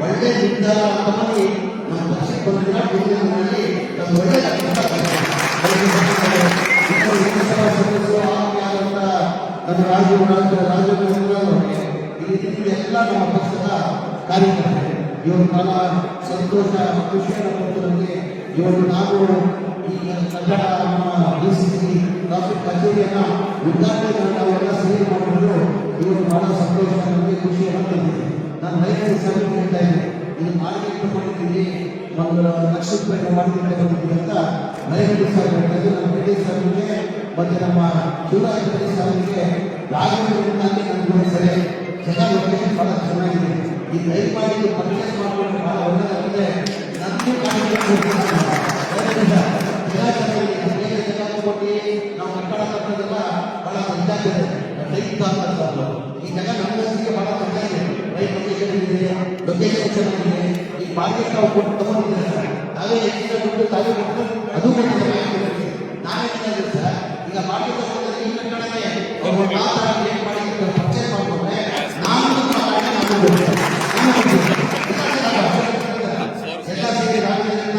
ಒಳ್ಳೆ ನಿರ್ಧಾರ ತಗೊಂಡು ನಮ್ಮ ಪಕ್ಷಕ್ಕೆ ಬಂದಿನಲ್ಲಿ ಒಳ್ಳೆ ನಮ್ಮ ರಾಜರು ಈ ರೀತಿ ಎಲ್ಲ ನಮ್ಮ ಪಕ್ಷದ ಕಾರ್ಯಕರ್ತರು ಇವರು ಬಹಳ ಸಂತೋಷ ಖುಷಿಯನ್ನು ಕೊಟ್ಟು ನಮಗೆ ಇವರು ನಾವು ಈ ಕನ್ನಡ ನಮ್ಮ ಡಿಸಿಸಿ ಟ್ರಾಫಿಕ್ ಕಚೇರಿಯನ್ನು ಉದ್ಘಾಟನೆ ನಾವೆಲ್ಲ ಸೇರಿ ಮಾಡಿಕೊಂಡು ಇವರು ಬಹಳ ಸಂತೋಷ ನಮಗೆ ಖುಷಿಯನ್ನು ತಂದಿದೆ. ನಾನು ರೈತರ ಸಭೆ ಹೇಳ್ತಾ ಇದ್ದೀನಿ, ಇದು ಮಾರ್ಕೆಟ್ ಮಾಡಿದ್ದೀನಿ, ಒಂದು ಲಕ್ಷ ರೂಪಾಯಿ ಮಾರ್ಕೆಟ್ ಬಂದಿದ್ದೀನಿ ಅಂತ ರೈತರ ಸಭೆ ಹೇಳಿದ್ದು. ನಮ್ಮ ರೆಡ್ಡಿ ಸಾಹೇಬ್ಗೆ ಮತ್ತು ನಮ್ಮ ಶಿವರಾಜ ಸಾಹೇಬ್ಗೆ ರಾಘವೇಂದ್ರನಾಗಿ ನನಗೆ ಸರಿ ಜನ ಲೊಕೇಶನ್ ಬಹಳ ಚೆನ್ನಾಗಿದೆ. ಈ ದಯಮಾಡಿ ಪರ್ಚೇಸ್ ಮಾಡಿಕೊಂಡು ಬಹಳ ಒಳ್ಳೆಯದಾಗಿದೆ. ನನಗೂ ಕೊಟ್ಟು ನಾವು ಕಟ್ಟಡ ಕಟ್ಟೋದೆಲ್ಲ ಬಹಳ ಇದಾಗಿದೆ. ರೈತ ಈ ಜಾಗ ನಮ್ಮ ಬಹಳ ಚೆನ್ನಾಗಿದೆ. ರೈತ ಲೊಕೇಶನ್ ಚೆನ್ನಾಗಿದೆ. ಈ ಮಾರ್ಕೆಟ್ ನಾವು ಕೊಟ್ಟು ತಗೊಂಡಿದ್ದೀರ ನಾವೇ ಹೆಚ್ಚಿನ ದುಡ್ಡು ತಾವೇ ಕೊಟ್ಟು ಅದು ನಾವೇನಿದೆ ಸರ್, ಈಗ ಮಾರ್ಕೆಟ್ ಈ ಕಟ್ಟಡಕ್ಕೆ ಏನ್ ಮಾಡಿ ಪರ್ಚೇಸ್ ಮಾಡ್ಕೊಂಡ್ರೆ ನಾನು ಎಲ್ಲ ಸೇರಿ ರಾಜ್ಯದಿಂದ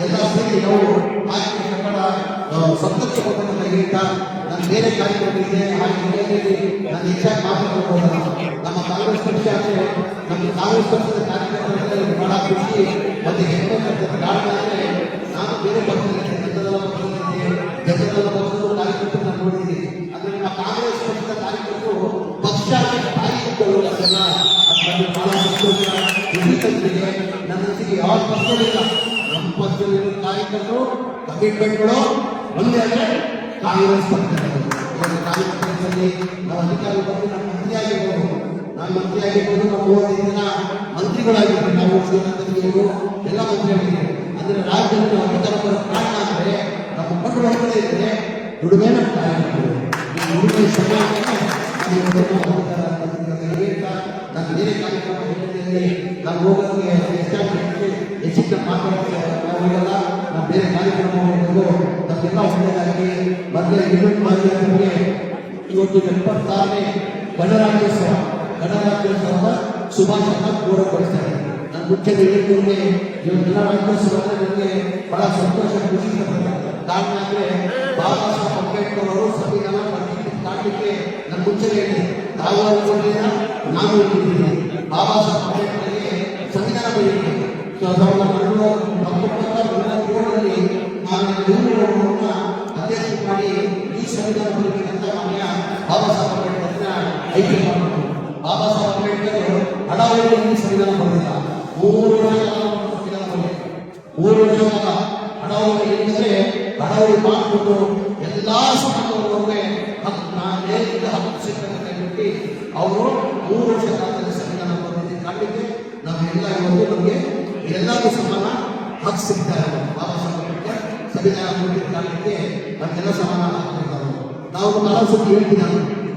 ಎಲ್ಲ ಸೇರಿ ನಾವು ಕಟ್ಟಡ ಸಪ್ತಕ್ಕೆ ಹೋಗೋದನ್ನ ಹೇಳ್ತಾ ನಾನು ಬೇರೆ ಕಾರ್ಯಕ್ರಮಗಳಿಗೆ ನಾನು ಹೆಚ್ಚಾಗಿ ಮಾತನಾಡಬಹುದು. ನಮ್ಮ ಕಾಂಗ್ರೆಸ್ ಪಕ್ಷ ಅಂದರೆ ನಮ್ಮ ಕಾಂಗ್ರೆಸ್ ಪಕ್ಷದ ಕಾರ್ಯಕರ್ತರಲ್ಲಿ ಬಹಳ ಖುಷಿ ಮತ್ತು ಹೆಮ್ಮೆ ಬರ್ತದೆ. ಕಾರಣ ಅಂದರೆ ನಾನು ಬೇರೆ ಪಕ್ಷದಲ್ಲಿ ಜನತೆಲ್ಲ ಪಕ್ಷದ ಕಾರ್ಯಕರ್ತರು ನಾನು ನೋಡಿದ್ದೀನಿ. ಅಂದರೆ ನಮ್ಮ ಕಾಂಗ್ರೆಸ್ ಪಕ್ಷದ ಕಾರ್ಯಕರ್ತರು ಪಕ್ಷ ಕಾರ್ಯಕರ್ತರು ಬಹಳ ಸಂತೋಷ. ನನ್ನ ಜೊತೆಗೆ ಯಾವ ಪಕ್ಷವಿಲ್ಲ, ನಮ್ಮ ಪಕ್ಷದಲ್ಲಿರುವ ಕಾರ್ಯಕರ್ತರು ಕಮಿಟ್ಮೆಂಟ್ಗಳು ಒಂದೇ ಅಂದರೆ ಕಾಂಗ್ರೆಸ್ ಪಕ್ಷದಲ್ಲಿ ಕಾರ್ಯಕರ್ತರಲ್ಲಿ ನಾವು ಅಧಿಕಾರಿ ಬಂದು ನಮ್ಮ ಮಂತ್ರಿ ಆಗಿರ್ಬೋದು, ನಾನು ಮಂತ್ರಿ ಆಗಿರ್ಬೋದು, ನಾವು 35 ಜನ ಮಂತ್ರಿಗಳಾಗಿರ್ಬೋದು, ನಾವು ಶ್ರೀಮಂತರಿಗೂ ಎಲ್ಲ ಮಂತ್ರಿ ಆಗಿದ್ದೀವಿ. ಅಂದರೆ ರಾಜ್ಯದಲ್ಲಿ ನಾವು ಅಧಿಕಾರ ಬರೋ ಕಾರಣ ಅಂದರೆ ನಮ್ಮ ಕೊಟ್ಟು ಹೊರಗಡೆ ಇದ್ದರೆ ದುಡಿಮೆ ನಮ್ಮ ಕಾರ್ಯಕರ್ತರು ಈ ದುಡಿಮೆ ಸಮಾಜಕ್ಕೆ ನಾನು ಬೇರೆ ಕಾರ್ಯಕ್ರಮದಲ್ಲಿ ನಾವು ಹೋಗೋದಕ್ಕೆ ಹೆಚ್ಚಿನ ಮಾತಾಡೋಕ್ಕೆ ನಾವು ಹೋಗಲ್ಲ. ನಾವು ಬೇರೆ ಕಾರ್ಯಕ್ರಮ ಹೋಗೋದು ನಮಗೆಲ್ಲ ಒಳ್ಳೆಯದಾಗಿ ಮೊದಲೇ ಇವೆಂಟ್ ಮಾಡಿದವರಿಗೆ ಇವತ್ತು 76ನೇ ಗಣರಾಜ್ಯೋತ್ಸವದ ಶುಭಾಶಯ ಗೌರವಗೊಳಿಸ್ತಾರೆ. ನಾನು ಮುಖ್ಯವಾಗಿ ಹೇಳಿದ್ರೆ ಇವತ್ತು ಗಣರಾಜ್ಯೋತ್ಸವ ನನಗೆ ಬಹಳ ಸಂತೋಷ ಖುಷಿ ಪಡ್ತಾರೆ. ಕಾರಣ ಅಂದರೆ ಬಾಬಾ ಸಾಹೇಬ್ ಅಂಬೇಡ್ಕರ್ ಅವರು ಸಂವಿಧಾನ ಕಾಣಲಿಕ್ಕೆ ನಾನು ಮುಂಚೆನೇ ಹೇಳಿದೆ, ತಾವು ಅನ್ಕೊಂಡಿಲ್ಲ ನಾನು ಇಟ್ಟಿದ್ದೀನಿ. ಬಾಬಾ ಸಾಹೇಬ್ ಅಂಬೇಡ್ಕರ್ಗೆ ಸಂವಿಧಾನ ಬರೀತೀನಿ 1947ರಲ್ಲಿ ನಾನು ಅಧ್ಯಕ್ಷ ಮಾಡಿ ಈ ಸಂವಿಧಾನ ಬರೀಬೇಕಂತ ಮಾನ್ಯ ಬಾಬಾ ಸಾಹೇಬ್ ಅಂಬೇಡ್ಕರ್ನ ಆಯ್ಕೆ ಮಾಡಿದ್ರು. ಬಾಬಾ ಸಾಹೇಬ್ ಅಂಬೇಡ್ಕರ್ ಹಡಾವಳಿಯಲ್ಲಿ ಸಂವಿಧಾನ ಬರೆದಿಲ್ಲ, 3 ಸಂವಿಧಾನ ಬರಲಿಲ್ಲ. 3 ವರ್ಷ ಹಡಾವಳಿ ಏಕೆಂದರೆ ಹಡಾವಳಿ ಮಾಡಿಕೊಂಡು ಎಲ್ಲ ಸಮಾಜವರಿಗೆ ಹಕ್ಕು ಸಿಗ್ತಕ್ಕಂಥ ವ್ಯಕ್ತಿ ಅವರು 3 ವರ್ಷ ಕಾಲದಲ್ಲಿ ಸಂವಿಧಾನ ಬರೆದಿದ್ದು ಕಾರಣಕ್ಕೆ ನಾವೆಲ್ಲ ಇವತ್ತು ನಮಗೆ ಎಲ್ಲರಿಗೂ ಸಮಾನ ಹಕ್ಕು ಸಿಗ್ತಾರೆ. ಬಾಬಾ ಸಾಹೇಬ್ ಅಂಬೇಡ್ಕರ್ ಸಂವಿಧಾನ ಬರೆದಿದ್ದ ಕಾರಣಕ್ಕೆ ನಮಗೆಲ್ಲ ಸಮಾನ ಆಗ್ತಿರ್ತಾರೆ. ನಾವು ಬಹಳ ಸುದ್ದಿ ಹೇಳ್ತೀನಿ,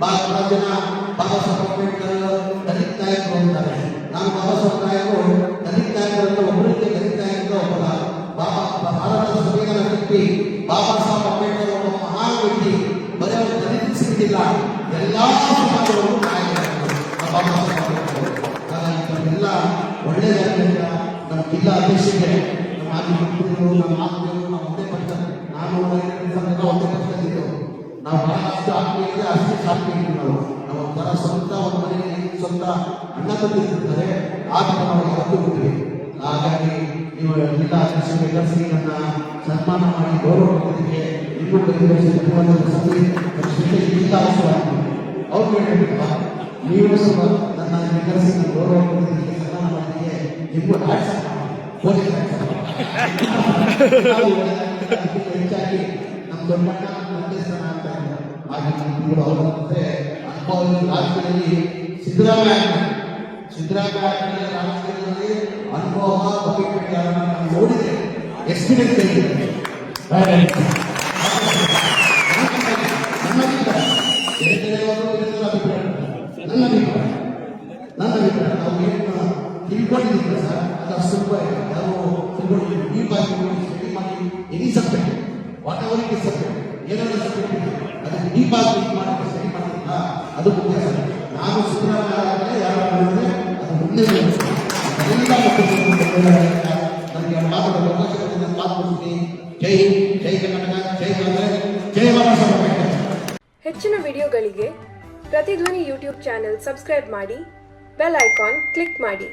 ಬಹಳ ಜನ ಬಾಬಾ ಸಾಹೇಬ್ ಅಂಬೇಡ್ಕರ್ ದಲಿತ ನಾಯಕರು ಅಂತಾರೆ. ನಾನು ಬಾಬಾ ಸಾಹೇಬ್ ನಾಯಕರು ದಲಿತ ನಾಯಕರನ್ನು ಒಬ್ಬರಿಗೆ ದಲಿತ ನಾಯಕರು ಒಬ್ಬರ ಭಾರತದ ಸಂವಿಧಾನ ವ್ಯಕ್ತಿ ಬಾಬಾ ಸಾಹೇಬ್ ಅಂಬೇಡ್ಕರ್ ಒಬ್ಬ ಮಹಾನ್ ವ್ಯಕ್ತಿ. ಬರೀ ಅವರು ದಲಿತ ಸಿಕ್ಕಿಲ್ಲ, ಎಲ್ಲ ಸಮಾಜಗಳು ನಾಯಕರು ಬಾಬಾ ಸಾಹೇಬ್ ಅಂಬೇಡ್ಕರ್. ಹಾಗಾಗಿ ನಮಗೆಲ್ಲ ಒಳ್ಳೆಯದಾಗಲಿಲ್ಲ. ನಮ್ಮ ಜಿಲ್ಲಾ ಅಧ್ಯಕ್ಷರಿಗೆ, ನಮ್ಮ ಮಾಜಿ ಮಂತ್ರಿಗಳು, ನಮ್ಮ ಆತ್ಮೀಯರು, ನಮ್ಮ ಒಂದೇ ಪಕ್ಷ, ನಾನು ಒಂದೇ ಪಕ್ಷದಲ್ಲಿದ್ದೆವು. ನಾವು ಬಹಳಷ್ಟು ಆತ್ಮೀಯತೆ ಅಷ್ಟು ಸಾತ್ವಿಕ ನಾವು ಒಂಥರ ಸ್ವಂತ ಒಂದು ಮನೆಯಲ್ಲಿ ಸ್ವಂತ ಅಣ್ಣ ತಂದಿರ್ತಾರೆ, ಆಗ ನಾವು ಯಾವತ್ತೂ ಬಿಟ್ಟಿವಿ. ಹಾಗಾಗಿ ನೀವು ಜಿಲ್ಲಾ ಅಧ್ಯಕ್ಷರಿಗೆ ಕರೆಸಿ ನನ್ನ ಸನ್ಮಾನ ಮಾಡಿ ಗೌರವ ಕೊಟ್ಟಿದ್ದಕ್ಕೆ ಇನ್ನೂ ಜಿಲ್ಲಾ ಅವ್ರು ಹೇಳಿಲ್ಲ, ನೀವು ಸ್ವಲ್ಪ ನನ್ನ ಕರೆಸಿ ಗೌರವ ಕೊಟ್ಟಿದ್ದಕ್ಕೆ ಸನ್ಮಾನ ಮಾಡಿದ್ದಕ್ಕೆ ನಿಮಗೂ ಹೆಚ್ಚಾಗಿ ನಮ್ಮ ದೊಡ್ಡಣ್ಣ ನಿರ್ದೇಶನ ಆಗ್ತಾ ಇದ್ದಾರೆ. ಹಾಗೆ ನಮ್ಮಗಳು ಅವರಂತೆ ಅನುಭವ ರಾಜಕೀಯದಲ್ಲಿ ಸಿದ್ದರಾಮಯ್ಯ ರಾಜಕೀಯದಲ್ಲಿ ಅನುಭವ ಬಗೆಪಟ್ಟಿ ಅವರನ್ನು ನಾವು ನೋಡಿದೆ, ಎಕ್ಸ್ಪೀರಿಯನ್ಸ್ ಆಗಿದೆ. ನನ್ನ ಅಭಿಪ್ರಾಯ ನಾವು ಏನು ತಿಳ್ಕೊಂಡಿದ್ದೀವಿ ಸರ್, ಅದು ಸ್ವಲ್ಪ any subject what ever it is subject ಏನಾದರೂ ಸಬ್ಜೆಕ್ಟ್ ಇದೆ ಅದಕ್ಕೆ ಡೀಪ್ ಆಗಿ ಮಾಡೋಕ್ಕೆ ಸ್ಟಡಿ ಮಾಡ್ತಿಲ್ಲ ಅದು ಮುಖ್ಯ ಸರ್. ನಾನು ಸಿದ್ದರಾಮಯ್ಯ ಯಾರು ಮಾಡಿದ್ರೆ ಅದು ಮುಂದೆ ಎಲ್ಲ ನನಗೆ ಮಾತಾಡಲು ಅವಕಾಶ ಕೊಟ್ಟಿದ್ದ ಮಾತುಕೊಡ್ತೀನಿ. ಜೈ ಹಿಂದ್, ಜೈ ಕರ್ನಾಟಕ, ಜೈ ಕಾಂಗ್ರೆಸ್, ಜೈ ಬಾಬಾ ಸಾಹೇಬ್ ಅಂಬೇಡ್ಕರ್. ಹೆಚ್ಚಿನ ವಿಡಿಯೋಗಳಿಗೆ ಪ್ರತಿಧ್ವನಿ ಯೂಟ್ಯೂಬ್ ಚಾನೆಲ್ ಸಬ್ಸ್ಕ್ರೈಬ್ ಮಾಡಿ, ಬೆಲ್ ಐಕಾನ್ ಕ್ಲಿಕ್ ಮಾಡಿ.